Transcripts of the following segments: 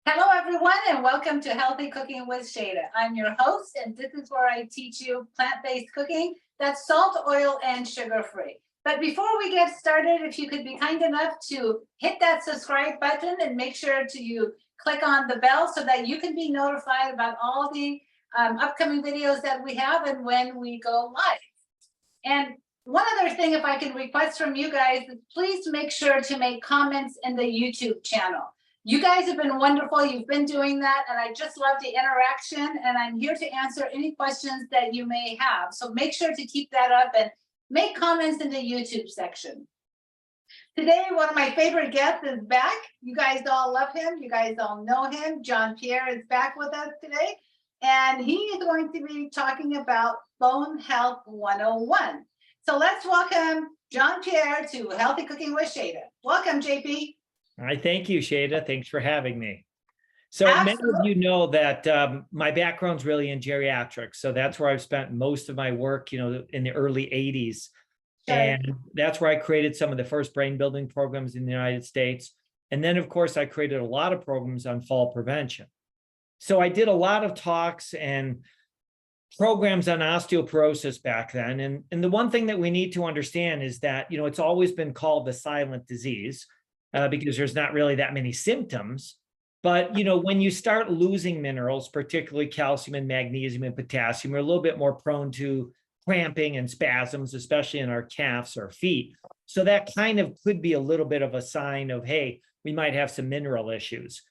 Hello, everyone, and welcome to Healthy Cooking with Shayda. I'm your host, and this is where I teach you plant-based cooking that's salt, oil, and sugar-free. But before we get started, if you could be kind enough to hit that subscribe button and make sure you click on the bell so that you can be notified about all the upcoming videos that we have and when we go live. And one other thing, if I can request from you guys, is please make sure to make comments in the YouTube channel. You guys have been wonderful. You've been doing that, and I just love the interaction, and I'm here to answer any questions that you may have. So make sure to keep that up and make comments in the YouTube section. Today, one of my favorite guests is back. You guys all love him. You guys all know him. John Pierre is back with us today, and he is going to be talking about Bone Health 101. So let's welcome John Pierre to Healthy Cooking with Shayda. Welcome, JP. All right, thank you, Shayda. Thanks for having me. So Absolutely. many of you know that my background's really in geriatrics. So that's where I've spent most of my work, in the early 80s. Sure. And that's where I created some of the first brain building programs in the United States. And then, of course, I created a lot of programs on fall prevention. So I did a lot of talks and programs on osteoporosis back then. And the one thing that we need to understand is that, it's always been called the silent disease. Because there's not really that many symptoms. But, when you start losing minerals, particularly calcium and magnesium and potassium, we're a little bit more prone to cramping and spasms, especially in our calves or feet. So that kind of could be a little bit of a sign of, hey, we might have some mineral issues.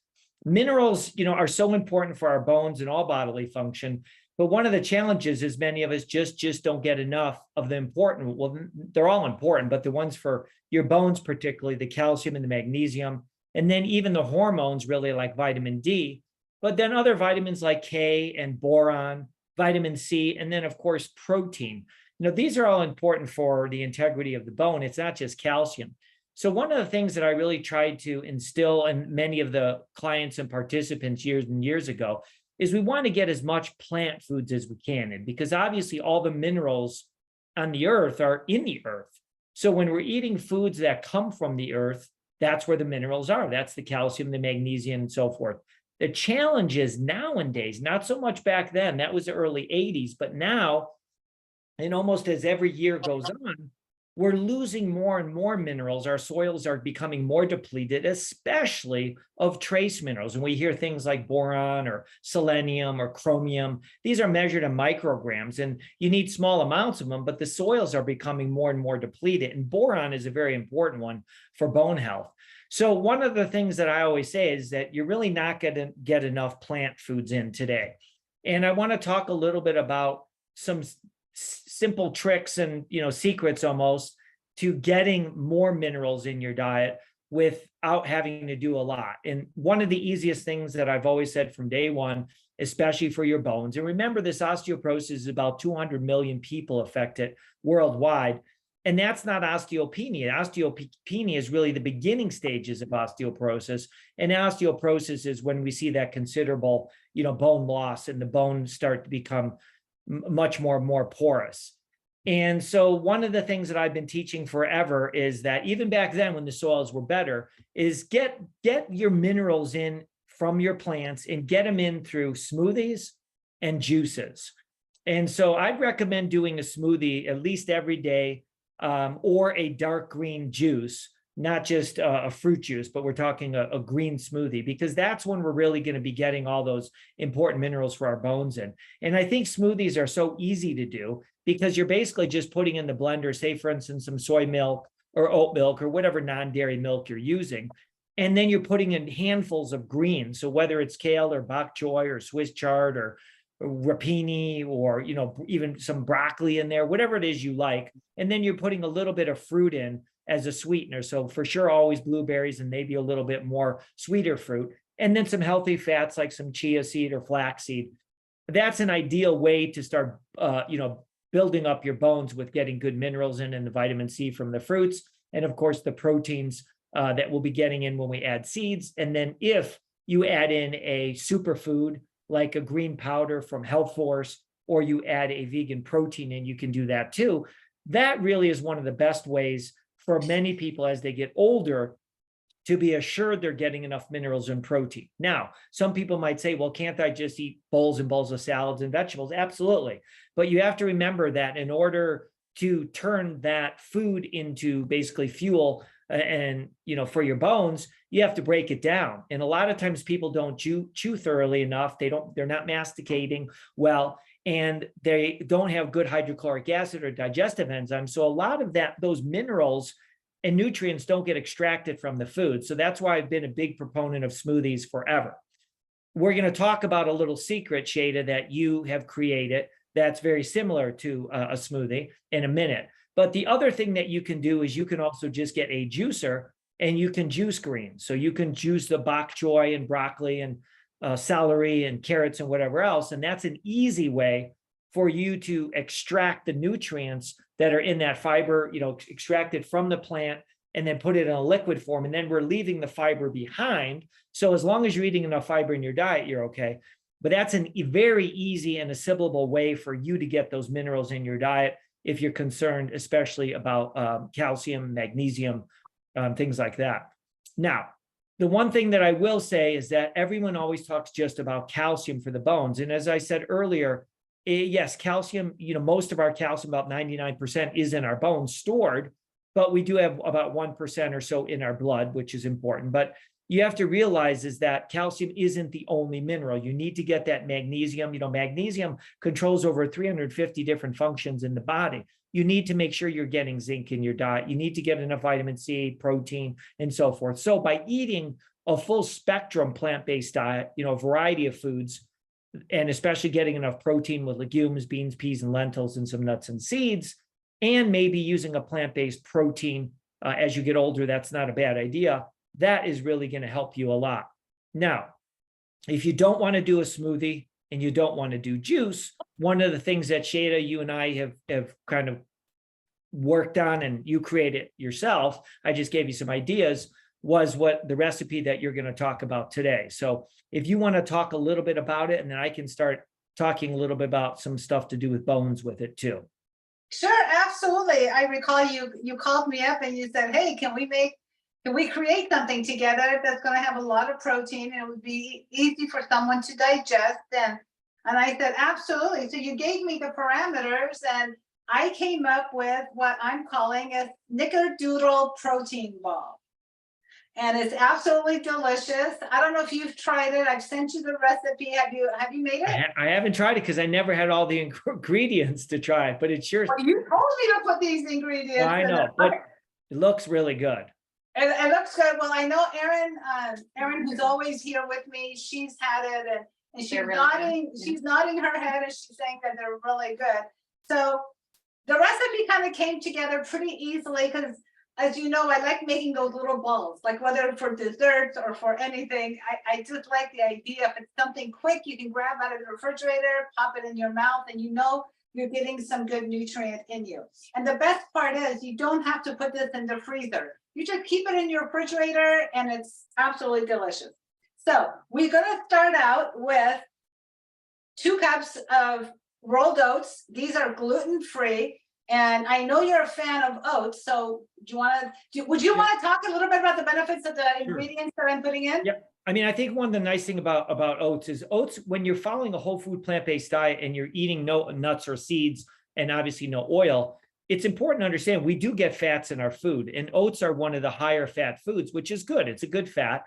Minerals, are so important for our bones and all bodily function. But one of the challenges is many of us just don't get enough of the important. Well, they're all important, but the ones for your bones, particularly the calcium and the magnesium, and then even the hormones really like vitamin D, but then other vitamins like K and boron, vitamin C, and then of course, protein. These are all important for the integrity of the bone. It's not just calcium. So one of the things that I really tried to instill in many of the clients and participants years and years ago is we want to get as much plant foods as we can in, because obviously all the minerals on the earth are in the earth. So when we're eating foods that come from the earth, that's where the minerals are. That's the calcium, the magnesium, and so forth. The challenge is nowadays, not so much back then, that was the early 80s, but now, and almost as every year goes on, we're losing more and more minerals. Our soils are becoming more depleted, especially of trace minerals. And we hear things like boron or selenium or chromium. These are measured in micrograms, and you need small amounts of them, but the soils are becoming more and more depleted. And boron is a very important one for bone health. So one of the things that I always say is that you're really not going to get enough plant foods in today. And I want to talk a little bit about some simple tricks and secrets almost to getting more minerals in your diet without having to do a lot. And one of the easiest things that I've always said from day one, especially for your bones, and remember this osteoporosis is about 200 million people affected worldwide, and that's not osteopenia. Osteopenia is really the beginning stages of osteoporosis, and osteoporosis is when we see that considerable bone loss and the bones start to become much more porous. And so one of the things that I've been teaching forever is that even back then when the soils were better is get your minerals in from your plants and get them in through smoothies and juices. And so I'd recommend doing a smoothie at least every day, or a dark green juice, not just a fruit juice, but we're talking a green smoothie, because that's when we're really going to be getting all those important minerals for our bones in. And I think smoothies are so easy to do because you're basically just putting in the blender, say, for instance, some soy milk or oat milk or whatever non-dairy milk you're using. And then you're putting in handfuls of greens. So whether it's kale or bok choy or Swiss chard or rapini or, even some broccoli in there, whatever it is you like. And then you're putting a little bit of fruit in as a sweetener. So for sure, always blueberries and maybe a little bit more sweeter fruit. And then some healthy fats like some chia seed or flaxseed. That's an ideal way to start, building up your bones with getting good minerals in and the vitamin C from the fruits. And of course, the proteins that we'll be getting in when we add seeds. And then if you add in a superfood like a green powder from Health Force, or you add a vegan protein in, you can do that too. That really is one of the best ways for many people as they get older to be assured they're getting enough minerals and protein. Now, some people might say, well, can't I just eat bowls and bowls of salads and vegetables? Absolutely. But you have to remember that in order to turn that food into basically fuel and, for your bones, you have to break it down. And a lot of times people don't chew thoroughly enough. They're not masticating well, and they don't have good hydrochloric acid or digestive enzymes. So a lot of those minerals and nutrients don't get extracted from the food. So that's why I've been a big proponent of smoothies forever. We're going to talk about a little secret, Shayda, that you have created that's very similar to a smoothie in a minute. But the other thing that you can do is you can also just get a juicer and you can juice greens. So you can juice the bok choy and broccoli and celery and carrots and whatever else. And that's an easy way for you to extract the nutrients that are in that fiber, extract it from the plant and then put it in a liquid form. And then we're leaving the fiber behind. So as long as you're eating enough fiber in your diet, you're okay. But that's a very easy and assimilable way for you to get those minerals in your diet if you're concerned, especially about calcium, magnesium, things like that. Now, the one thing that I will say is that everyone always talks just about calcium for the bones. And as I said earlier, yes, calcium, most of our calcium, about 99%, is in our bones stored, but we do have about 1% or so in our blood, which is important. But you have to realize is that calcium isn't the only mineral. You need to get that magnesium. Magnesium controls over 350 different functions in the body. You need to make sure you're getting zinc in your diet. You need to get enough vitamin C, protein, and so forth. So by eating a full spectrum plant-based diet, a variety of foods, and especially getting enough protein with legumes, beans, peas, and lentils, and some nuts and seeds, and maybe using a plant-based protein as you get older, that's not a bad idea. That is really going to help you a lot. Now, if you don't want to do a smoothie and you don't want to do juice, one of the things that Shayda, you and I have kind of worked on, and you created yourself, I just gave you some ideas, was what the recipe that you're going to talk about today. So if you want to talk a little bit about it, and then I can start talking a little bit about some stuff to do with bones with it too. Sure, absolutely. I recall you called me up and you said, hey, can we create something together that's going to have a lot of protein and it would be easy for someone to digest? And I said, absolutely. So you gave me the parameters and I came up with what I'm calling a Snickerdoodle Protein Ball. And it's absolutely delicious. I don't know if you've tried it. I've sent you the recipe. Have you made it? I haven't tried it because I never had all the ingredients to try it, but it's sure. Well, you told me to put these ingredients. Well, I know, but it looks really good. It looks good. Well, I know Erin, who's always here with me, she's had it and she's nodding her head and she's saying that they're really good. So the recipe kind of came together pretty easily because, as you know, I like making those little balls, like whether for desserts or for anything. I just like the idea. If it's something quick, you can grab out of the refrigerator, pop it in your mouth, and you're getting some good nutrient in you. And the best part is you don't have to put this in the freezer. You just keep it in your refrigerator and it's absolutely delicious. So we're going to start out with 2 cups of rolled oats. These are gluten-free. And I know you're a fan of oats. So would you want to talk a little bit about the benefits of the ingredients that I'm putting in? Yep. I mean, I think one of the nice thing about oats is when you're following a whole food plant-based diet and you're eating no nuts or seeds and obviously no oil, it's important to understand we do get fats in our food, and oats are one of the higher fat foods, which is good. It's a good fat,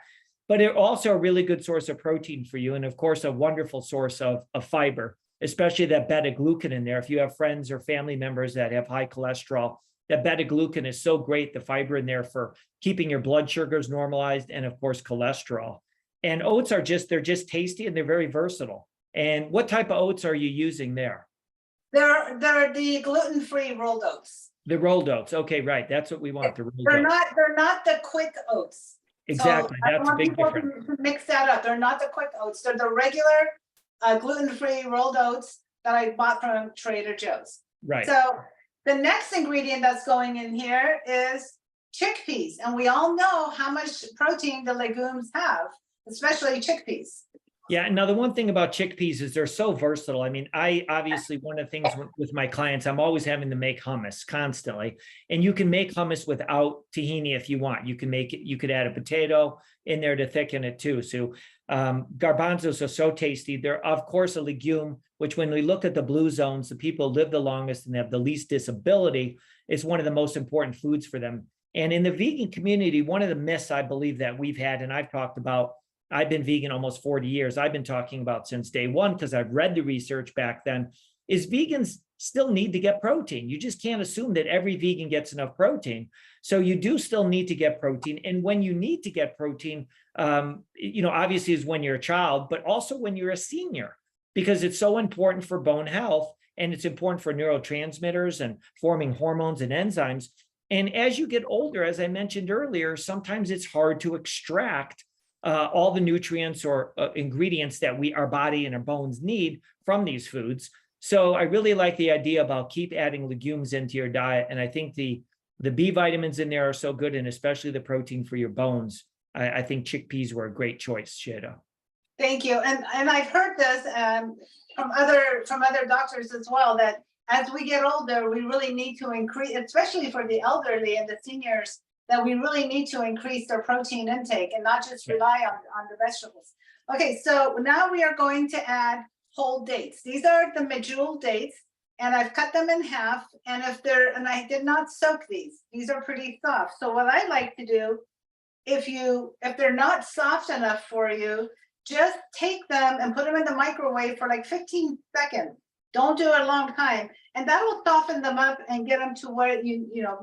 but they're also a really good source of protein for you. And of course, a wonderful source of fiber, especially that beta-glucan in there. If you have friends or family members that have high cholesterol, that beta-glucan is so great, the fiber in there for keeping your blood sugars normalized, and of course, cholesterol. And oats they're just tasty and they're very versatile. And what type of oats are you using there? They're the gluten-free rolled oats. The rolled oats. Okay, right. That's what we want. The rolled they're oats. They're not the quick oats. Exactly. So that's a big difference. To mix that up. They're not the quick oats. They're the regular gluten-free rolled oats that I bought from Trader Joe's. Right. So the next ingredient that's going in here is chickpeas. And we all know how much protein the legumes have, especially chickpeas. Yeah. Now, the one thing about chickpeas is they're so versatile. I mean, I obviously, one of the things with my clients, I'm always having to make hummus constantly. And you can make hummus without tahini if you want. You can make it, you could add a potato in there to thicken it too. So garbanzos are so tasty. They're, of course, a legume, which when we look at the blue zones, the people live the longest and have the least disability, is one of the most important foods for them. And in the vegan community, one of the myths I believe that we've had, and I've talked about, I've been vegan almost 40 years. I've been talking about since day one, because I've read the research back then, is vegans still need to get protein. You just can't assume that every vegan gets enough protein. So you do still need to get protein. And when you need to get protein, obviously is when you're a child, but also when you're a senior, because it's so important for bone health and it's important for neurotransmitters and forming hormones and enzymes. And as you get older, as I mentioned earlier, sometimes it's hard to extract all the nutrients or ingredients that our body and our bones need from these foods. So I really like the idea about keep adding legumes into your diet. And I think the B vitamins in there are so good, and especially the protein for your bones. I think chickpeas were a great choice, Shayda. Thank you. And I've heard this from other doctors as well, that as we get older, we really need to increase, especially for the elderly and the seniors, that we really need to increase their protein intake and not just rely on the vegetables. Okay, so now we are going to add whole dates. These are the medjool dates, and I've cut them in half. And I did not soak these. These are pretty soft. So what I like to do, if they're not soft enough for you, just take them and put them in the microwave for like 15 seconds. Don't do it a long time. And that will soften them up and get them to where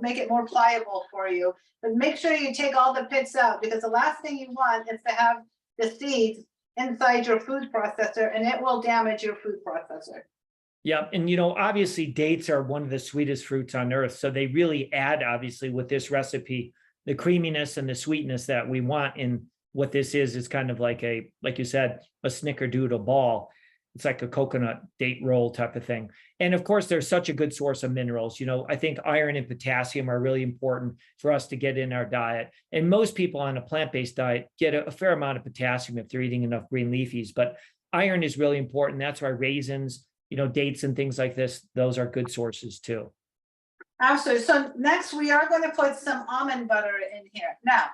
make it more pliable for you. But make sure you take all the pits out, because the last thing you want is to have the seeds inside your food processor, and it will damage your food processor. Yeah. And, obviously dates are one of the sweetest fruits on earth. So they really add, obviously, with this recipe, the creaminess and the sweetness that we want in what this is kind of like you said, a snickerdoodle ball. It's like a coconut date roll type of thing. And of course, there's such a good source of minerals. I think iron and potassium are really important for us to get in our diet. And most people on a plant-based diet get a fair amount of potassium if they're eating enough green leafies, but iron is really important. That's why raisins, dates and things like this, those are good sources too. Absolutely. So next we are going to put some almond butter in here. Now,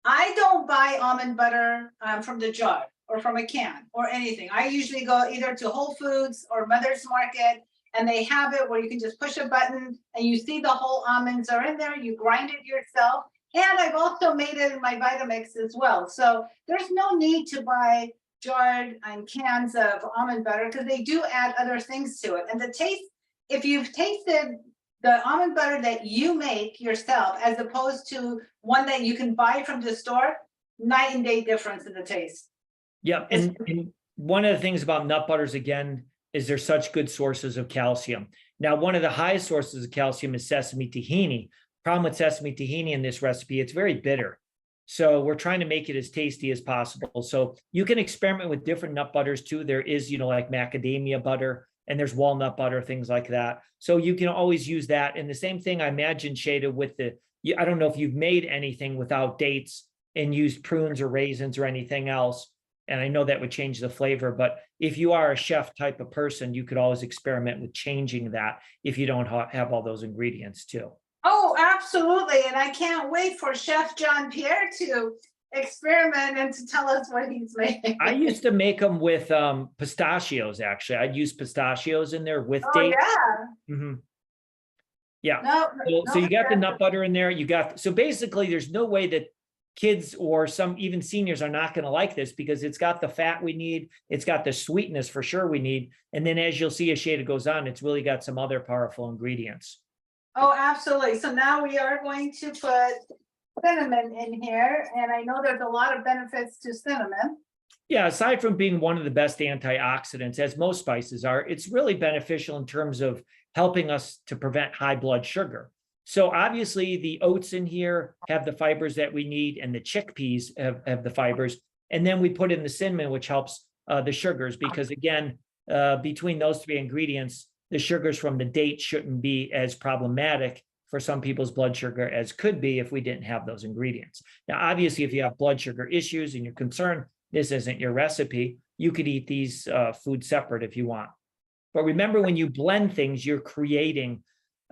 I don't buy almond butter from the jar or from a can or anything. I usually go either to Whole Foods or Mother's Market, and they have it where you can just push a button and you see the whole almonds are in there. You grind it yourself. And I've also made it in my Vitamix as well. So there's no need to buy jarred and cans of almond butter, because they do add other things to it. And the taste, if you've tasted the almond butter that you make yourself, as opposed to one that you can buy from the store, night and day difference in the taste. Yeah. And one of the things about nut butters, again, is they're such good sources of calcium. Now, one of the highest sources of calcium is sesame tahini. Problem with sesame tahini in this recipe, it's very bitter. So we're trying to make it as tasty as possible. So you can experiment with different nut butters too. There is, like macadamia butter, and there's walnut butter, things like that. So you can always use that. And the same thing, I imagine, Shayda, with I don't know if you've made anything without dates and used prunes or raisins or anything else. And I know that would change the flavor, but if you are a chef type of person, you could always experiment with changing that if you don't have all those ingredients too. Oh, absolutely. And I can't wait for Chef John Pierre to experiment and to tell us what he's making. I used to make them with pistachios, actually. I'd use pistachios in there with dates. Yeah. Mm-hmm. Yeah. So you got the nut butter in there. So basically there's no way that kids or even seniors are not going to like this, because it's got the fat we need. It's got the sweetness for sure we need. And then as you'll see as Shayda goes on, it's really got some other powerful ingredients. Oh, absolutely. So now we are going to put cinnamon in here. And I know there's a lot of benefits to cinnamon. Yeah, aside from being one of the best antioxidants, as most spices are, it's really beneficial in terms of helping us to prevent high blood sugar. So obviously the oats in here have the fibers that we need, and the chickpeas have the fibers. And then we put in the cinnamon, which helps the sugars, because again, between those three ingredients, the sugars from the date shouldn't be as problematic for some people's blood sugar as could be if we didn't have those ingredients. Now, obviously, if you have blood sugar issues and you're concerned, this isn't your recipe. you could eat these foods separate if you want. But remember, when you blend things, you're creating,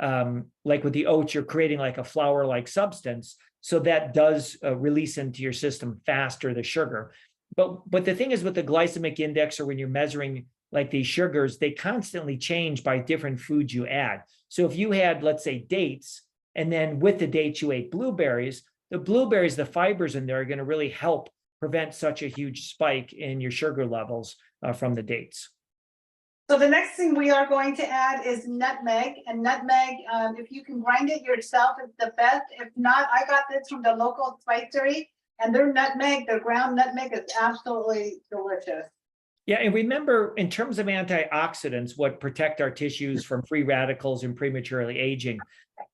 like with the oats, you're creating like a flour-like substance. So that does release into your system faster, the sugar. But the thing is with the glycemic index, or when you're measuring like these sugars, they constantly change by different foods you add. So if you had, let's say, dates, and then with the dates you ate blueberries, the fibers in there are going to really help prevent such a huge spike in your sugar levels from the dates. So the next thing we are going to add is nutmeg. And nutmeg, if you can grind it yourself, it's the best. If not, I got this from the local spicery, and their nutmeg, their ground nutmeg, is absolutely delicious. Yeah, and remember, in terms of antioxidants, what protect our tissues from free radicals and prematurely aging,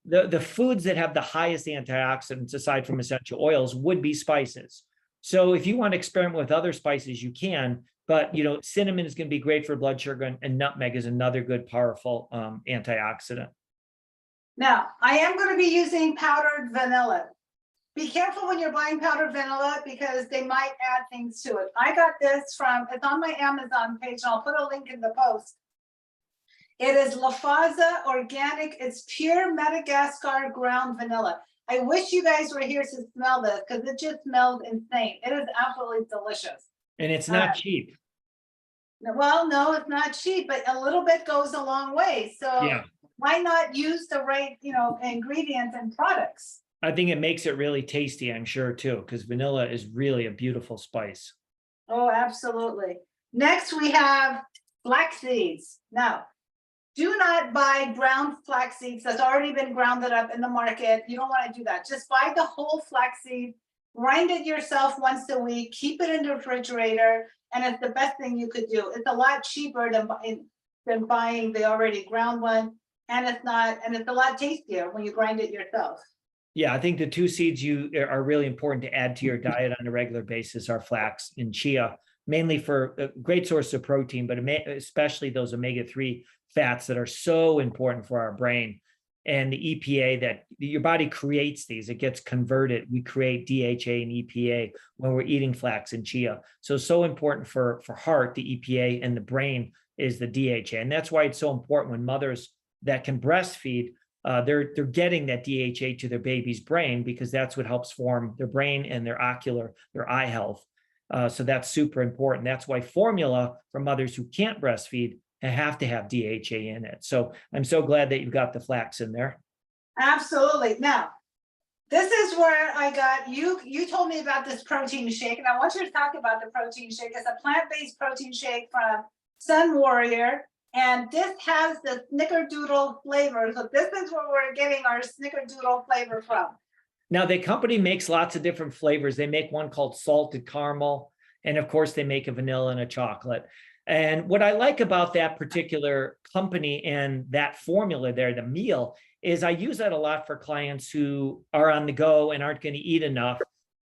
the foods that have the highest antioxidants, aside from essential oils, would be spices. So if you want to experiment with other spices, you can, but cinnamon is going to be great for blood sugar, and nutmeg is another good, powerful antioxidant. Now, I am going to be using powdered vanilla. Be careful when you're buying powdered vanilla, because they might add things to it. I got this it's on my Amazon page, and I'll put a link in the post. It is Lafaza Organic. It's pure Madagascar ground vanilla. I wish you guys were here to smell this, because it just smells insane. It is absolutely delicious. And it's not cheap. Well, no, it's not cheap, but a little bit goes a long way. So yeah, why not use the right, ingredients and products? I think it makes it really tasty, I'm sure, too, because vanilla is really a beautiful spice. Oh, absolutely. Next, we have flax seeds. Now, do not buy ground flax seeds that's already been grounded up in the market. You don't want to do that. Just buy the whole flax seed, grind it yourself once a week, keep it in the refrigerator, and it's the best thing you could do. It's a lot cheaper than buying the already ground one, and it's a lot tastier when you grind it yourself. Yeah, I think the two seeds are really important to add to your diet on a regular basis are flax and chia, mainly for a great source of protein, but especially those omega-3 fats that are so important for our brain. And the EPA, that your body creates these, it gets converted. We create DHA and EPA when we're eating flax and chia. So important for heart, the EPA, and the brain is the DHA. And that's why it's so important when mothers that can breastfeed, they're getting that DHA to their baby's brain, because that's what helps form their brain and their eye health. So that's super important. That's why formula for mothers who can't breastfeed have to have DHA in it. So I'm so glad that you've got the flax in there. Absolutely. Now, this is where I got you told me about this protein shake, and I want you to talk about the protein shake. It's a plant-based protein shake from Sun Warrior. And this has the Snickerdoodle flavor. So this is where we're getting our Snickerdoodle flavor from. Now, the company makes lots of different flavors. They make one called salted caramel. And of course, they make a vanilla and a chocolate. And what I like about that particular company and that formula there, the meal, is I use that a lot for clients who are on the go and aren't going to eat enough,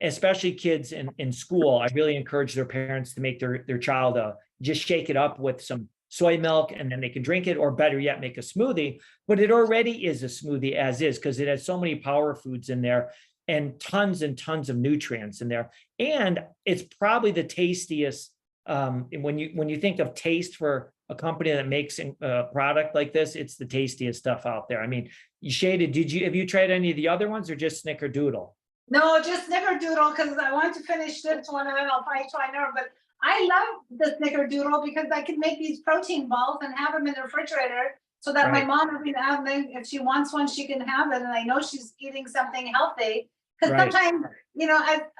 especially kids in school. I really encourage their parents to make their child just shake it up with some soy milk, and then they can drink it, or better yet, make a smoothie. But it already is a smoothie as is, because it has so many power foods in there and tons of nutrients in there. And it's probably the tastiest. When you think of taste for a company that makes a product like this, it's the tastiest stuff out there. I mean, Shayda, have you tried any of the other ones, or just Snickerdoodle? No, just Snickerdoodle, because I want to finish this one, and then I'll probably try another. But I love the Snickerdoodle because I can make these protein balls and have them in the refrigerator, so that my mom, if she wants one, she can have it, and I know she's eating something healthy. Because sometimes,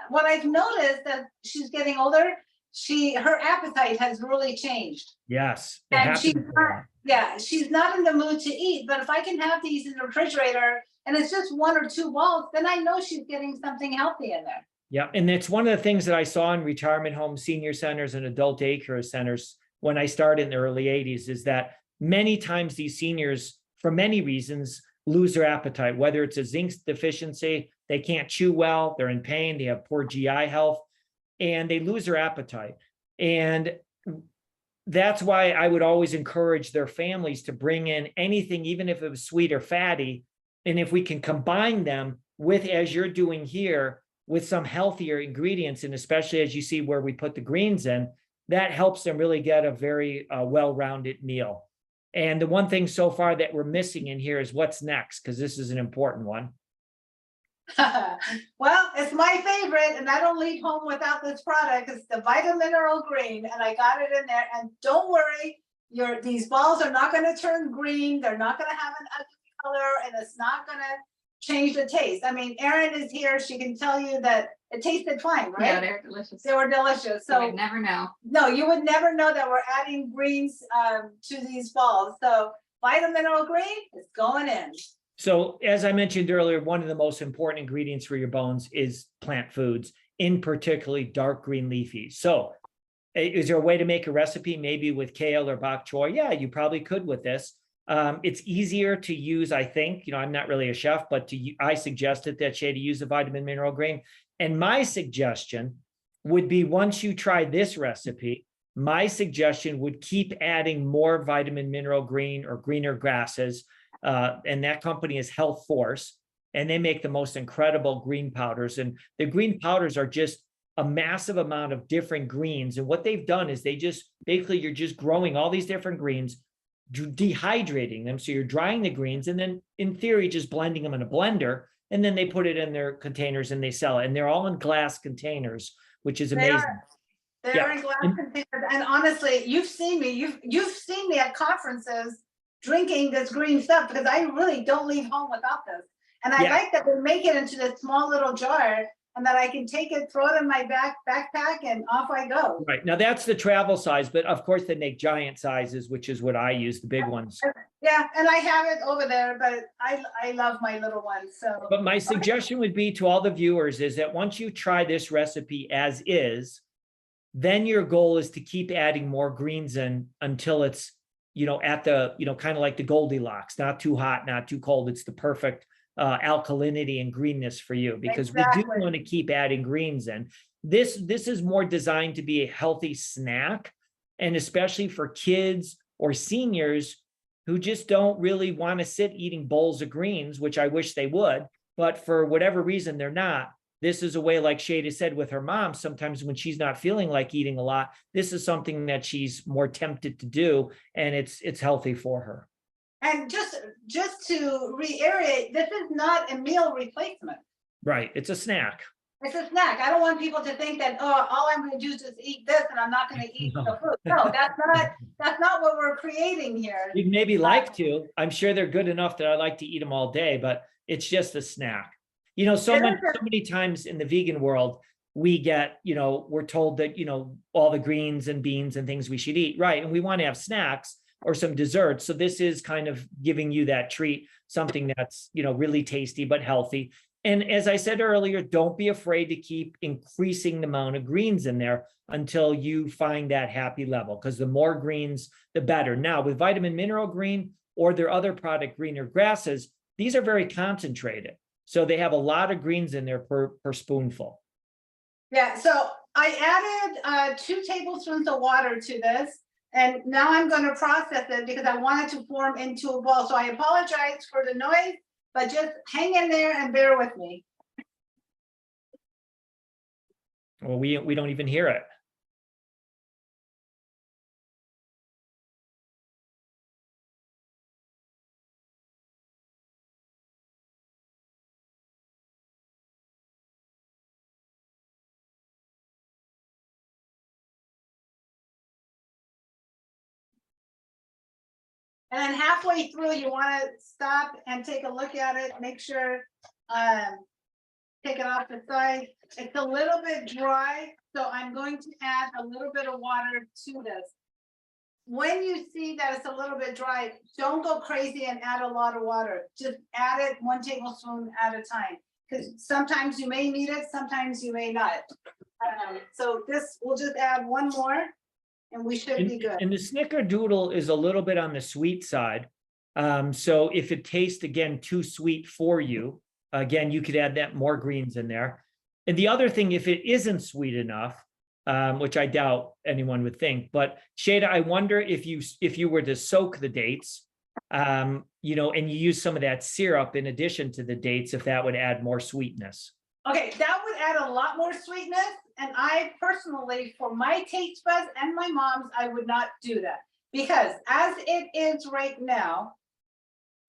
what I've noticed as she's getting older, her appetite has really changed. Yes, and she's not in the mood to eat. But if I can have these in the refrigerator, and it's just 1 or 2 balls, then I know she's getting something healthy in there. Yeah, and it's one of the things that I saw in retirement homes, senior centers, and adult daycare centers when I started in the early 80s, is that many times these seniors, for many reasons, lose their appetite, whether it's a zinc deficiency, they can't chew well, they're in pain, they have poor GI health, and they lose their appetite. And that's why I would always encourage their families to bring in anything, even if it was sweet or fatty. And if we can combine them with, as you're doing here, with some healthier ingredients, and especially as you see where we put the greens in, that helps them really get a very well-rounded meal. And the one thing so far that we're missing in here is what's next, because this is an important one. Well, it's my favorite, and I don't leave home without this product. It's the Vitamin Mineral Green, and I got it in there. And don't worry, these balls are not going to turn green. They're not going to have an ugly color, and it's not going to change the taste. I mean, Erin is here. She can tell you that it tasted fine, right? Yeah, they're delicious. They were delicious. So So you'd never know. no, you would never know that we're adding greens to these balls. So Vitamin Mineral Green is going in. So as I mentioned earlier, one of the most important ingredients for your bones is plant foods, in particularly dark green leafies. So is there a way to make a recipe maybe with kale or bok choy? Yeah, you probably could with this. It's easier to use, I think. I'm not really a chef, but I suggested that Shayda use the Vitamin Mineral Green. And my suggestion would be, once you try this recipe, my suggestion would keep adding more Vitamin Mineral Green or greener grasses. And that company is Health Force, and they make the most incredible green powders. And the green powders are just a massive amount of different greens. And what they've done is they just, basically, you're just growing all these different greens, dehydrating them. So you're drying the greens, and then in theory, just blending them in a blender. And then they put it in their containers and they sell it. And they're all in glass containers, which is amazing. They're in glass containers. And honestly, you've seen me. You've seen me at conferences drinking this green stuff, because I really don't leave home without this. And I like that they make it into this small little jar, and that I can take it, throw it in my backpack, and off I go. Right. Now that's the travel size, but of course they make giant sizes, which is what I use, the big ones. Yeah, and I have it over there, but I love my little ones. So, but my suggestion would be to all the viewers is that once you try this recipe as is, then your goal is to keep adding more greens in until it's, at the, kind of like the Goldilocks, not too hot, not too cold. It's the perfect alkalinity and greenness for you, because we do want to keep adding greens in. This is more designed to be a healthy snack, and especially for kids or seniors who just don't really want to sit eating bowls of greens, which I wish they would, but for whatever reason, they're not. This is a way, like Shayda said with her mom, sometimes when she's not feeling like eating a lot, this is something that she's more tempted to do, and it's healthy for her. And just to reiterate, this is not a meal replacement. Right, it's a snack. It's a snack. I don't want people to think that, oh, all I'm going to do is just eat this and I'm not going to eat the food. No, that's not what we're creating here. You'd maybe like to. I'm sure they're good enough that I like to eat them all day, but it's just a snack. So many times in the vegan world, we get, we're told that, all the greens and beans and things we should eat. Right. And we want to have snacks or some desserts. So this is kind of giving you that treat, something that's, really tasty, but healthy. And as I said earlier, don't be afraid to keep increasing the amount of greens in there until you find that happy level, because the more greens, the better. Now, with Vitamin Mineral Green or their other product, greener grasses, these are very concentrated. So they have a lot of greens in there per spoonful. Yeah, so I added 2 tablespoons of water to this, and now I'm going to process it because I want it to form into a ball. So I apologize for the noise, but just hang in there and bear with me. Well, we don't even hear it. And then halfway through, you want to stop and take a look at it, make sure, take it off the side. It's a little bit dry, so I'm going to add a little bit of water to this. When you see that it's a little bit dry, don't go crazy and add a lot of water. Just add it 1 tablespoon at a time, because sometimes you may need it, sometimes you may not. So this, we'll just add 1 more. And we should be good. And the Snickerdoodle is a little bit on the sweet side. So if it tastes, again, too sweet for you, again, you could add that more greens in there. And the other thing, if it isn't sweet enough, which I doubt anyone would think, but Shayda, I wonder if you were to soak the dates, and you use some of that syrup in addition to the dates, if that would add more sweetness. Okay, that would add a lot more sweetness. And I personally, for my taste buds and my mom's, I would not do that. Because as it is right now,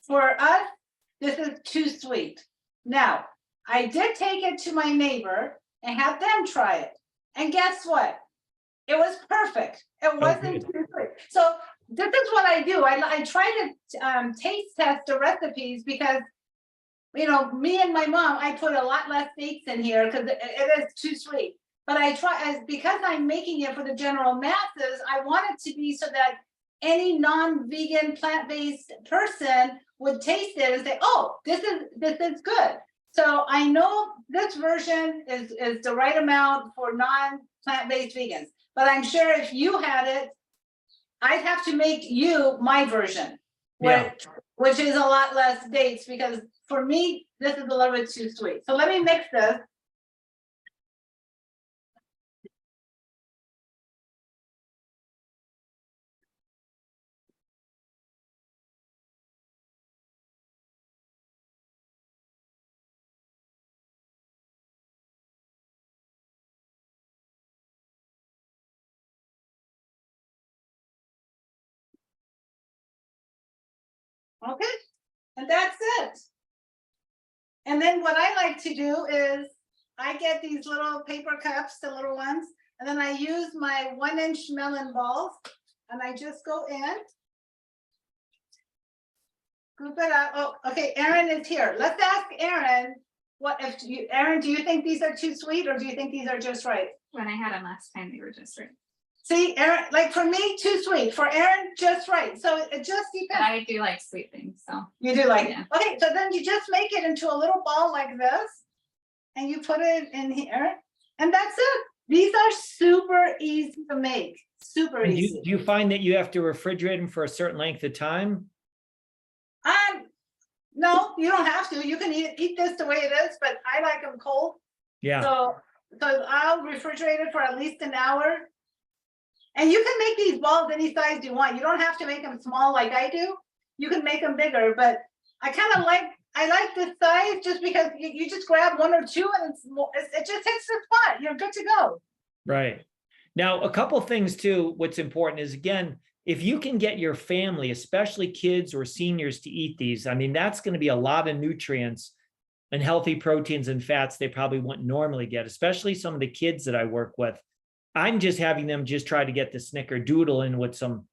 for us, this is too sweet. Now, I did take it to my neighbor and have them try it. And guess what? It was perfect. It wasn't too sweet. So this is what I do. I try to taste test the recipes because, you know, me and my mom, I put a lot less dates in here because it is too sweet. But I try, because I'm making it for the general masses, I want it to be so that any non-vegan, plant-based person would taste it and say, oh, this is good. So I know this version is the right amount for non-plant-based vegans. But I'm sure if you had it, I'd have to make you my version, which is a lot less dates, because for me, this is a little bit too sweet. So let me mix this. Okay, and that's it. And then what I like to do is I get these little paper cups, the little ones, and then I use my 1-inch melon balls and I just go in, scoop it out. Oh, okay, Erin is here. Let's ask Erin, Erin, do you think these are too sweet or do you think these are just right? When I had them last time, they were just right. See, Erin, like for me, too sweet. For Erin, just right. So it just But depends. I do like sweet things, so. You do like it. Yeah. Okay, so then you just make it into a little ball like this, and you put it in here, and that's it. These are super easy to make. Super And easy. do you find that you have to refrigerate them for a certain length of time? No, you don't have to. You can eat this the way it is, but I like them cold. Yeah. So I'll refrigerate it for at least an hour. And you can make these balls any size you want. You don't have to make them small like I do. You can make them bigger, but I kind of like this size just because you just grab one or two and it just hits the spot. You're good to go. Right. Now, a couple of things too, what's important is, again, if you can get your family, especially kids or seniors, to eat these, I mean, that's going to be a lot of nutrients and healthy proteins and fats they probably wouldn't normally get, especially some of the kids that I work with. I'm just having them just try to get the Snickerdoodle in with some,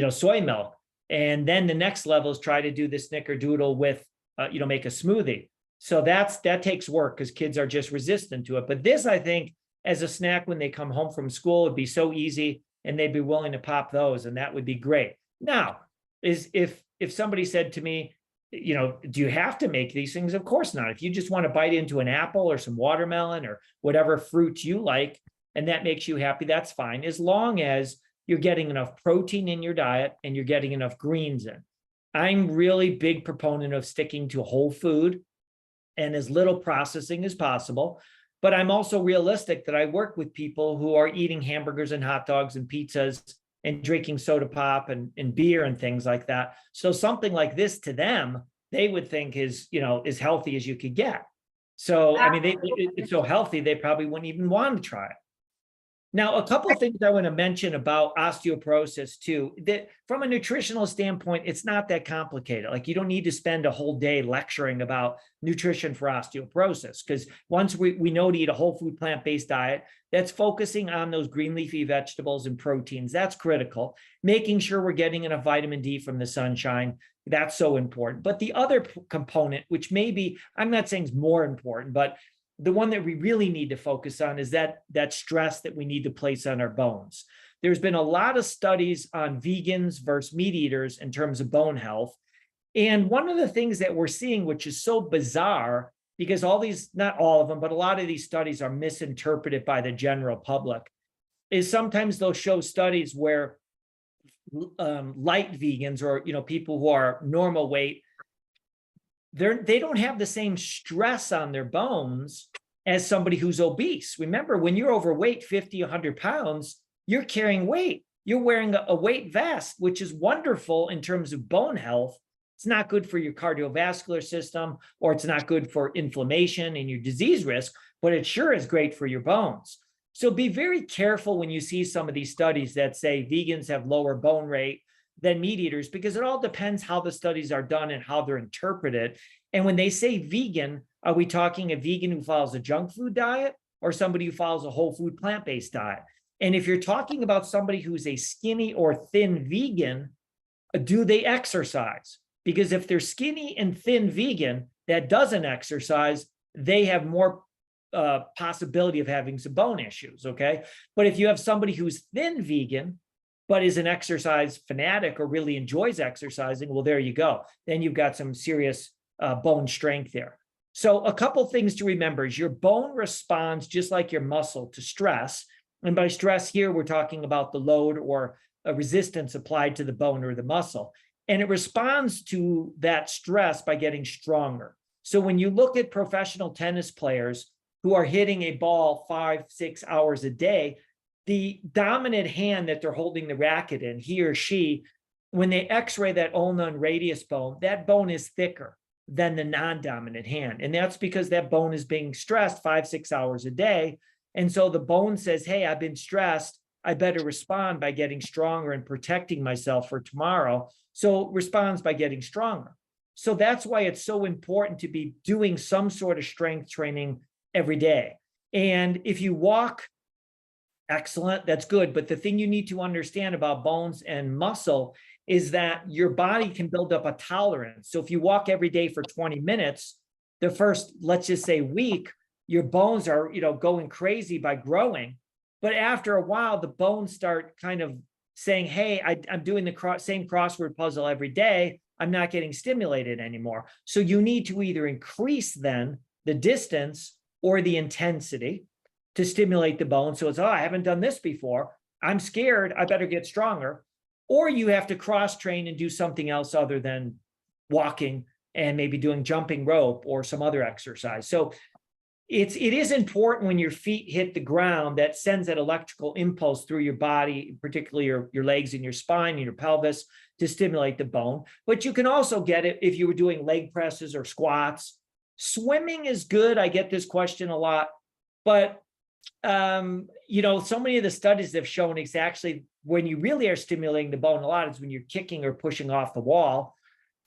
soy milk. And then the next level is try to do the Snickerdoodle with, make a smoothie. So that takes work because kids are just resistant to it. But this, I think, as a snack when they come home from school, would be so easy and they'd be willing to pop those, and that would be great. Now, if somebody said to me, do you have to make these things? Of course not. If you just want to bite into an apple or some watermelon or whatever fruit you like, and that makes you happy, that's fine, as long as you're getting enough protein in your diet and you're getting enough greens in. I'm really big proponent of sticking to whole food and as little processing as possible. But I'm also realistic that I work with people who are eating hamburgers and hot dogs and pizzas and drinking soda pop and beer and things like that. So something like this to them, they would think is, as healthy as you could get. So, I mean, it's so healthy, they probably wouldn't even want to try it. Now, a couple of things I want to mention about osteoporosis too, that from a nutritional standpoint, it's not that complicated. Like, you don't need to spend a whole day lecturing about nutrition for osteoporosis, because once we know to eat a whole food plant-based diet that's focusing on those green leafy vegetables and proteins, that's critical. Making sure we're getting enough vitamin D from the sunshine, that's so important. But the other component, which maybe, I'm not saying is more important, but the one that we really need to focus on is that stress that we need to place on our bones. There's been a lot of studies on vegans versus meat eaters in terms of bone health. And one of the things that we're seeing, which is so bizarre, because not all of them, but a lot of these studies are misinterpreted by the general public, is sometimes they'll show studies where light vegans or, people who are normal weight, they don't have the same stress on their bones as somebody who's obese. Remember, when you're overweight, 50, 100 pounds, you're carrying weight. You're wearing a weight vest, which is wonderful in terms of bone health. It's not good for your cardiovascular system, or it's not good for inflammation and your disease risk, but it sure is great for your bones. So be very careful when you see some of these studies that say vegans have lower bone rate than meat eaters, because it all depends how the studies are done and how they're interpreted. And when they say vegan, are we talking a vegan who follows a junk food diet or somebody who follows a whole food plant-based diet? And if you're talking about somebody who's a skinny or thin vegan, do they exercise? Because if they're skinny and thin vegan that doesn't exercise, they have more possibility of having some bone issues, okay? But if you have somebody who's thin vegan, but is an exercise fanatic or really enjoys exercising, well, there you go. Then you've got some serious bone strength there. So a couple things to remember is your bone responds just like your muscle to stress. And by stress here, we're talking about the load or a resistance applied to the bone or the muscle. And it responds to that stress by getting stronger. So when you look at professional tennis players who are hitting a ball 5-6 hours a day, the dominant hand that they're holding the racket in, he or she, when they x-ray that ulna and radius bone, that bone is thicker than the non-dominant hand. And that's because that bone is being stressed 5-6 hours a day. And so the bone says, hey, I've been stressed. I better respond by getting stronger and protecting myself for tomorrow. So it responds by getting stronger. So that's why it's so important to be doing some sort of strength training every day. And if you walk, excellent, that's good. But the thing you need to understand about bones and muscle is that your body can build up a tolerance. So if you walk every day for 20 minutes, the first, let's just say week, your bones are, going crazy by growing. But after a while, the bones start kind of saying, hey, I'm doing the same crossword puzzle every day. I'm not getting stimulated anymore. So you need to either increase then the distance or the intensity to stimulate the bone. So it's, I haven't done this before. I'm scared. I better get stronger. Or you have to cross train and do something else other than walking and maybe doing jumping rope or some other exercise. So it is important when your feet hit the ground that sends that electrical impulse through your body, particularly your legs and your spine and your pelvis, to stimulate the bone. But you can also get it if you were doing leg presses or squats. Swimming is good. I get this question a lot, but so many of the studies have shown it's actually when you really are stimulating the bone a lot is when you're kicking or pushing off the wall.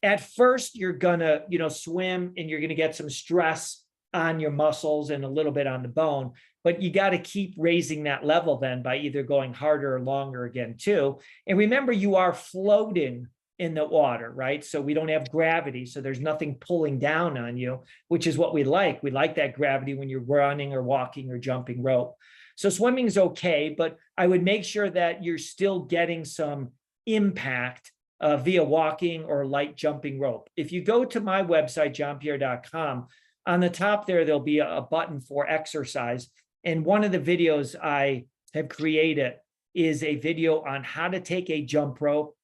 At first, you're gonna, swim and you're gonna get some stress on your muscles and a little bit on the bone, but you got to keep raising that level then by either going harder or longer again too. And remember, you are floating in the water, right? So we don't have gravity, so there's nothing pulling down on you, which is what we like. We like that gravity when you're running or walking or jumping rope. So swimming is okay, but I would make sure that you're still getting some impact via walking or light jumping rope. If you go to my website, johnpierre.com, on the top there'll be a button for exercise. And one of the videos I have created is a video on how to take a jump rope,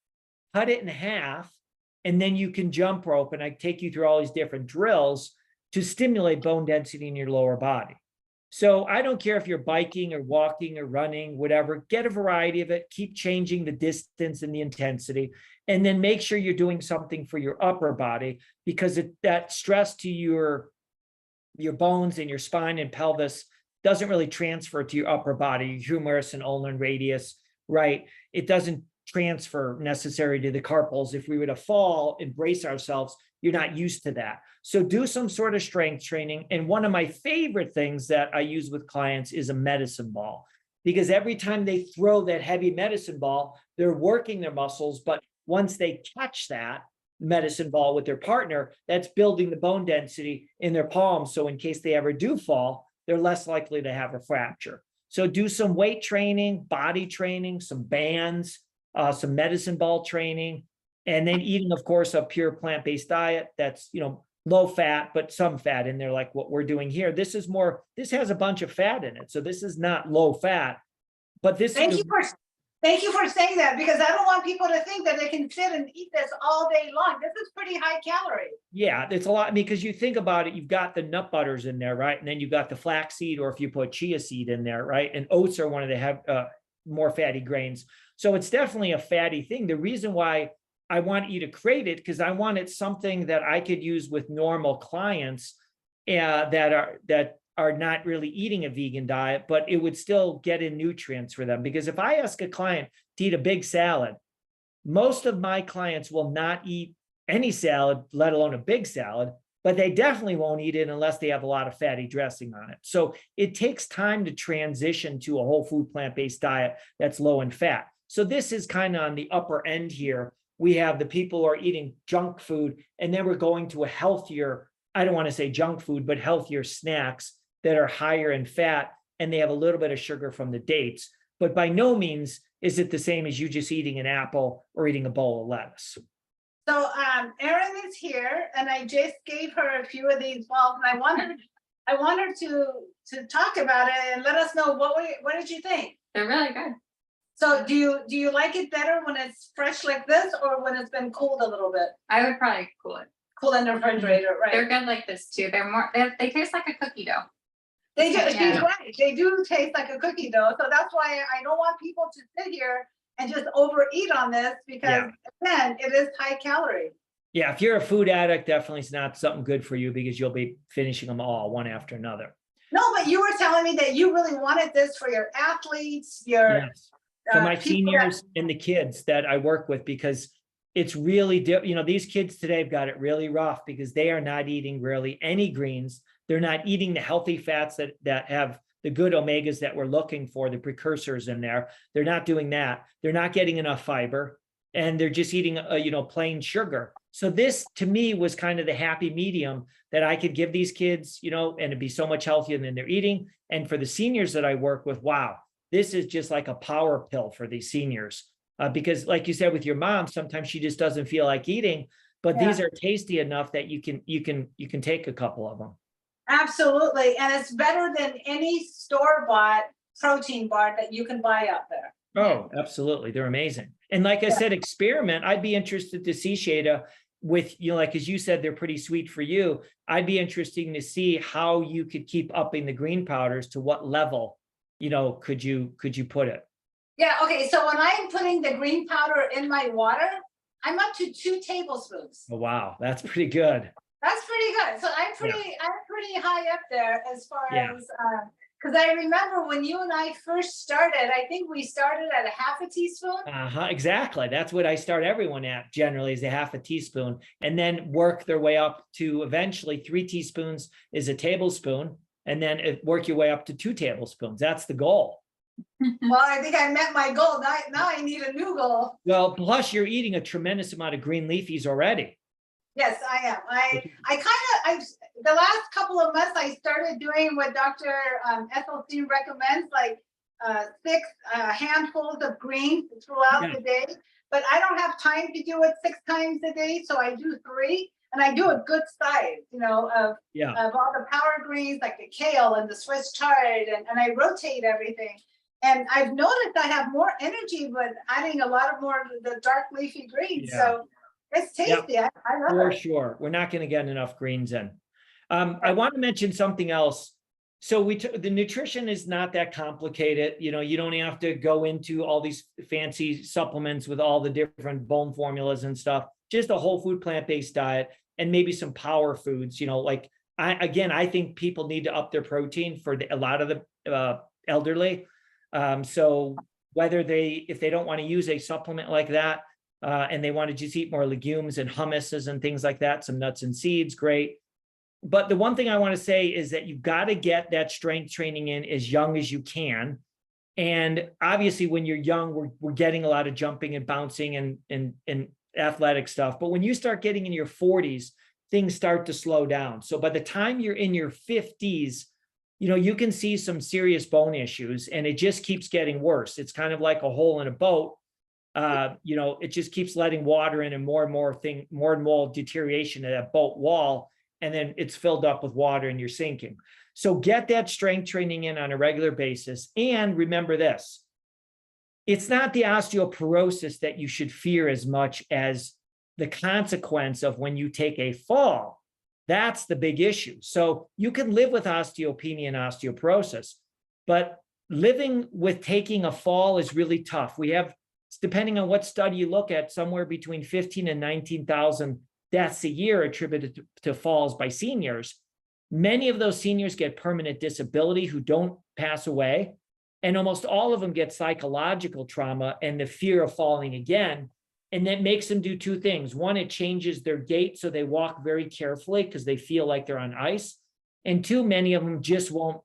cut it in half, and then you can jump rope. And I take you through all these different drills to stimulate bone density in your lower body. So I don't care if you're biking or walking or running, whatever, get a variety of it, keep changing the distance and the intensity, and then make sure you're doing something for your upper body, because that stress to your bones and your spine and pelvis doesn't really transfer to your upper body, your humerus and ulnar and radius, right? It doesn't transfer necessarily to the carpals. If we were to fall and brace ourselves, you're not used to that. So do some sort of strength training. And one of my favorite things that I use with clients is a medicine ball, because every time they throw that heavy medicine ball, they're working their muscles. But once they catch that medicine ball with their partner, that's building the bone density in their palms. So in case they ever do fall, they're less likely to have a fracture. So do some weight training, body training, some bands, some medicine ball training, and then eating, of course, a pure plant-based diet that's, low fat, but some fat in there, like what we're doing here. This has a bunch of fat in it. So this is not low fat, but this Thank you for saying that, because I don't want people to think that they can sit and eat this all day long. This is pretty high calorie. Yeah, it's a lot, because you think about it, you've got the nut butters in there, right? And then you've got the flaxseed, or if you put chia seed in there, right? And oats are one of the more fatty grains. So it's definitely a fatty thing. The reason why I want you to create it, because I want it something that I could use with normal clients that are not really eating a vegan diet, but it would still get in nutrients for them. Because if I ask a client to eat a big salad, most of my clients will not eat any salad, let alone a big salad, but they definitely won't eat it unless they have a lot of fatty dressing on it. So it takes time to transition to a whole food plant-based diet that's low in fat. So this is kind of on the upper end here. We have the people who are eating junk food, and then we're going to a healthier, I don't want to say junk food, but healthier snacks that are higher in fat, and they have a little bit of sugar from the dates. But by no means is it the same as you just eating an apple or eating a bowl of lettuce. So Erin is here, and I just gave her a few of these balls, and I want her to talk about it and let us know what did you think? They're really good. So do you like it better when it's fresh like this, or when it's been cooled a little bit? I would probably cool it. Cool in the refrigerator, right? They're good like this too. They taste like a cookie dough. They do. Yeah. She's right. They do taste like a cookie dough. So that's why I don't want people to sit here and just overeat on this, because again, it is high calorie. Yeah, if you're a food addict, definitely it's not something good for you, because you'll be finishing them all one after another. No, but you were telling me that you really wanted this for your athletes, your Yes. For my people seniors and the kids that I work with, because it's really, these kids today have got it really rough because they are not eating really any greens. They're not eating the healthy fats that have the good omegas that we're looking for, the precursors in there. They're not doing that. They're not getting enough fiber, and they're just eating, plain sugar. So this, to me, was kind of the happy medium that I could give these kids, and it'd be so much healthier than they're eating. And for the seniors that I work with, wow, this is just like a power pill for these seniors. Because like you said, with your mom, sometimes she just doesn't feel like eating, but these are tasty enough that you can take a couple of them. Absolutely. And it's better than any store-bought protein bar that you can buy out there. Oh, absolutely. They're amazing. And like I said, experiment. I'd be interested to see, Shayda, with, like, as you said, they're pretty sweet for you. I'd be interested to see how you could keep upping the green powders. To what level, could you put it? Yeah. Okay. So when I'm putting the green powder in my water, I'm up to 2 tablespoons. Oh, wow. That's pretty good. That's pretty good. So I'm pretty high up there as far as, because I remember when you and I first started, I think we started at a half a teaspoon. Exactly. That's what I start everyone at generally, is a half a teaspoon, and then work their way up to eventually 3 teaspoons is a tablespoon, and then work your way up to 2 tablespoons. That's the goal. Well, I think I met my goal. Now I need a new goal. Well, plus you're eating a tremendous amount of green leafies already. Yes, I am. I the last couple of months I started doing what Dr. Esselstyn recommends, like 6 handfuls of greens throughout the day. But I don't have time to do it 6 times a day, so I do 3, and I do a good size, of all the power greens, like the kale and the Swiss chard, and I rotate everything. And I've noticed I have more energy with adding a lot of more of the dark leafy greens. Yeah. So it's tasty. Yeah, I love it. For sure. We're not going to get enough greens in. I want to mention something else. So the nutrition is not that complicated. You don't have to go into all these fancy supplements with all the different bone formulas and stuff. Just a whole food plant-based diet, and maybe some power foods. I think people need to up their protein for a lot of the elderly. So whether if they don't want to use a supplement like that, and they want to just eat more legumes and hummuses and things like that, some nuts and seeds, great. But the one thing I want to say is that you've got to get that strength training in as young as you can. And obviously when you're young, we're getting a lot of jumping and bouncing and athletic stuff. But when you start getting in your 40s, things start to slow down. So by the time you're in your 50s, you can see some serious bone issues, and it just keeps getting worse. It's kind of like a hole in a boat. It just keeps letting water in, and more and more deterioration of that boat wall. And then it's filled up with water and you're sinking. So get that strength training in on a regular basis. And remember this, it's not the osteoporosis that you should fear as much as the consequence of when you take a fall. That's the big issue. So you can live with osteopenia and osteoporosis, but living with taking a fall is really tough. We have, depending on what study you look at, somewhere between 15 and 19,000 deaths a year attributed to falls by seniors. Many of those seniors get permanent disability who don't pass away. And almost all of them get psychological trauma and the fear of falling again. And that makes them do two things. One, it changes their gait so they walk very carefully because they feel like they're on ice. And two, many of them just won't,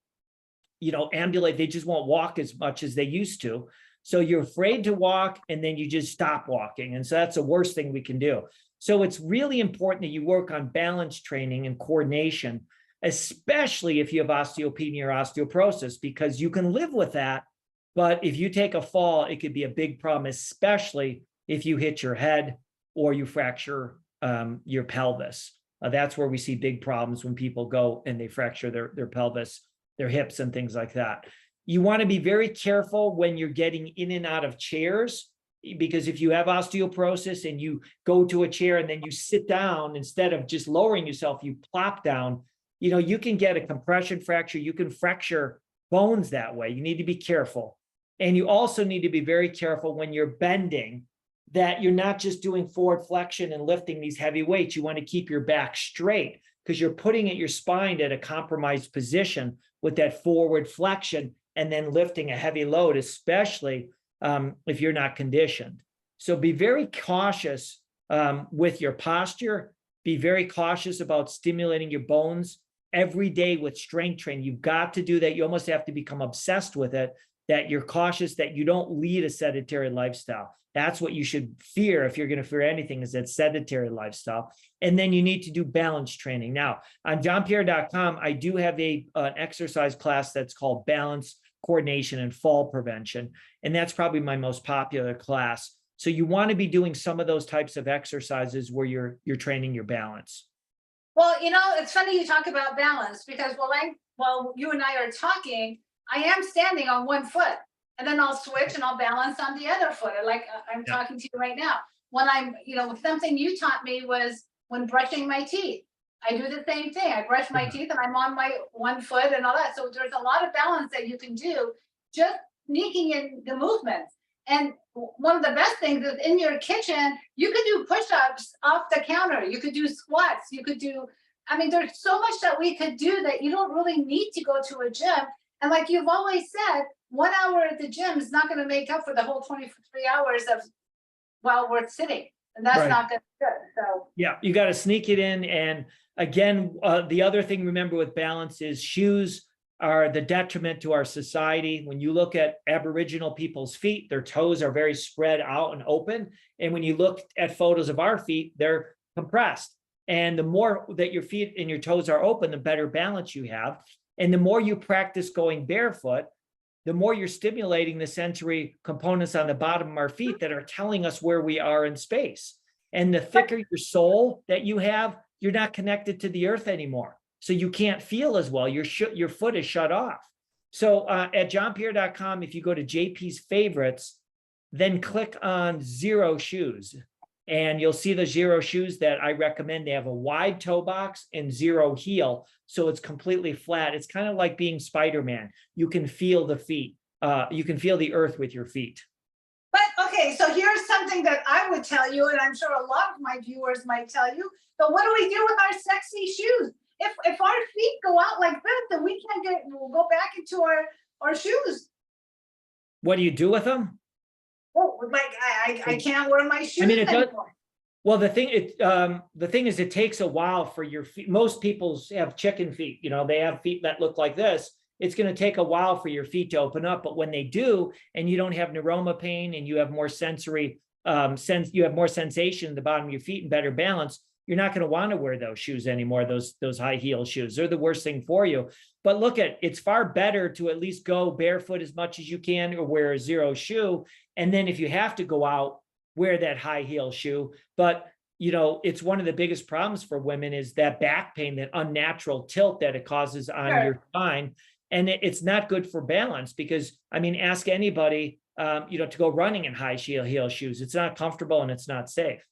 ambulate. They just won't walk as much as they used to. So you're afraid to walk and then you just stop walking. And so that's the worst thing we can do. So it's really important that you work on balance training and coordination, especially if you have osteopenia or osteoporosis, because you can live with that. But if you take a fall, it could be a big problem, especially if you hit your head or you fracture your pelvis. That's where we see big problems when people go and they fracture their pelvis, their hips and things like that. You want to be very careful when you're getting in and out of chairs, because if you have osteoporosis and you go to a chair and then you sit down, instead of just lowering yourself, you plop down, you can get a compression fracture. You can fracture bones that way. You need to be careful. And you also need to be very careful when you're bending, that you're not just doing forward flexion and lifting these heavy weights. You want to keep your back straight because you're putting your spine at a compromised position with that forward flexion and then lifting a heavy load, especially if you're not conditioned. So be very cautious with your posture. Be very cautious about stimulating your bones every day with strength training. You've got to do that. You almost have to become obsessed with it, that you're cautious that you don't lead a sedentary lifestyle. That's what you should fear if you're going to fear anything, is that sedentary lifestyle. And then you need to do balance training. Now, on johnpierre.com, I do have an exercise class that's called Balance, Coordination, and Fall Prevention. And that's probably my most popular class. So you want to be doing some of those types of exercises where you're training your balance. Well, it's funny you talk about balance, because while you and I are talking, I am standing on one foot. And then I'll switch and I'll balance on the other foot. Like I'm talking to you right now. When I'm, something you taught me was when brushing my teeth. I do the same thing. I brush my teeth and I'm on my one foot and all that. So there's a lot of balance that you can do, just sneaking in the movements. And one of the best things is in your kitchen, you could do push-ups off the counter. You could do squats. You could do, there's so much that we could do that you don't really need to go to a gym. And like you've always said, 1 hour at the gym is not going to make up for the whole 23 hours of while we're sitting. And that's not going to be good. So yeah, you got to sneak it in. And again, the other thing, remember with balance, is shoes are the detriment to our society. When you look at Aboriginal people's feet, their toes are very spread out and open. And when you look at photos of our feet, they're compressed. And the more that your feet and your toes are open, the better balance you have. And the more you practice going barefoot, the more you're stimulating the sensory components on the bottom of our feet that are telling us where we are in space. And the thicker your sole that you have, you're not connected to the earth anymore. So you can't feel as well. Your foot is shut off. So at johnpierre.com, if you go to JP's favorites, then click on Zero shoes. And you'll see the Zero shoes that I recommend. They have a wide toe box and zero heel. So it's completely flat. It's kind of like being Spider-Man. You can feel the feet. You can feel the earth with your feet. But okay, so here's something that I would tell you, and I'm sure a lot of my viewers might tell you, but what do we do with our sexy shoes? If our feet go out like this, then we'll go back into our shoes. What do you do with them? Oh, like I can't wear my shoes anymore. Well, the thing is, it takes a while for your feet. Most people have chicken feet. They have feet that look like this. It's going to take a while for your feet to open up. But when they do, and you don't have neuroma pain, and you have more sensory you have more sensation in the bottom of your feet and better balance, you're not going to want to wear those shoes anymore. Those high heel shoes, they're the worst thing for you. But look, it's far better to at least go barefoot as much as you can, or wear a zero shoe. And then if you have to go out, wear that high heel shoe. But it's one of the biggest problems for women is that back pain, that unnatural tilt that it causes on your spine. And it's not good for balance, because ask anybody, to go running in high heel shoes. It's not comfortable and it's not safe.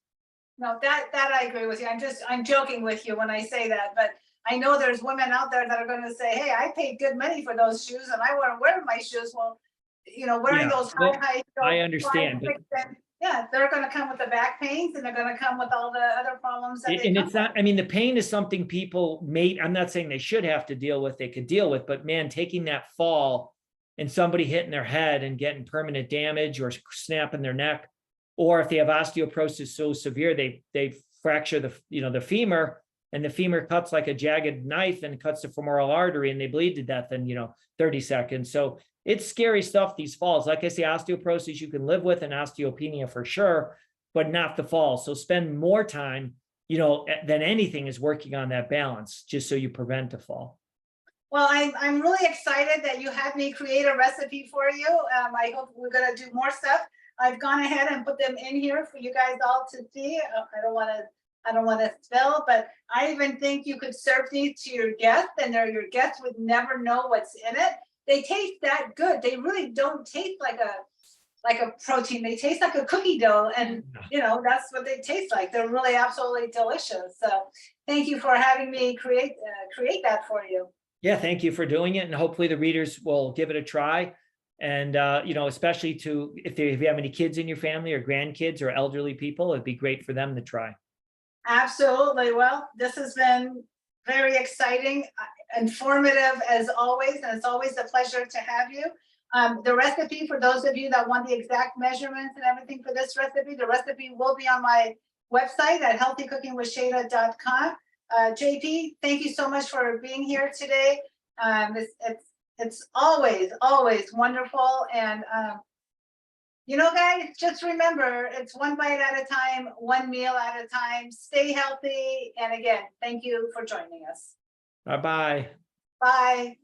No, that I agree with you. I'm joking with you when I say that, but I know there's women out there that are going to say, hey, I paid good money for those shoes and I want to wear my shoes. Well, wearing those high heels, I understand. Yeah, they're gonna come with the back pains and they're gonna come with all the other problems that they And come it's not, I mean, the pain is something people may, I'm not saying they should have to deal with, they could deal with, but man, taking that fall and somebody hitting their head and getting permanent damage or snapping their neck, or if they have osteoporosis so severe, they fracture the femur, and the femur cuts like a jagged knife and cuts the femoral artery and they bleed to death in, 30 seconds. So it's scary stuff, these falls. Like I say, osteoporosis you can live with, and osteopenia for sure, but not the fall. So spend more time, than anything is working on that balance, just so you prevent a fall. Well, I'm really excited that you had me create a recipe for you. I hope we're gonna do more stuff. I've gone ahead and put them in here for you guys all to see. I don't want to spill, but I even think you could serve these to your guests, and your guests would never know what's in it. They taste that good. They really don't taste like a protein. They taste like a cookie dough, and that's what they taste like. They're really absolutely delicious. So thank you for having me create that for you. Yeah, thank you for doing it, and hopefully the readers will give it a try. And especially if you have any kids in your family or grandkids or elderly people, it'd be great for them to try. Absolutely. Well, this has been very exciting, informative as always, and it's always a pleasure to have you. The recipe, for those of you that want the exact measurements and everything for this recipe, the recipe will be on my website at healthycookingwithshayda.com. JP, thank you so much for being here today. It's always wonderful. And, guys, just remember, it's one bite at a time, one meal at a time. Stay healthy. And again, thank you for joining us. Bye-bye. Bye.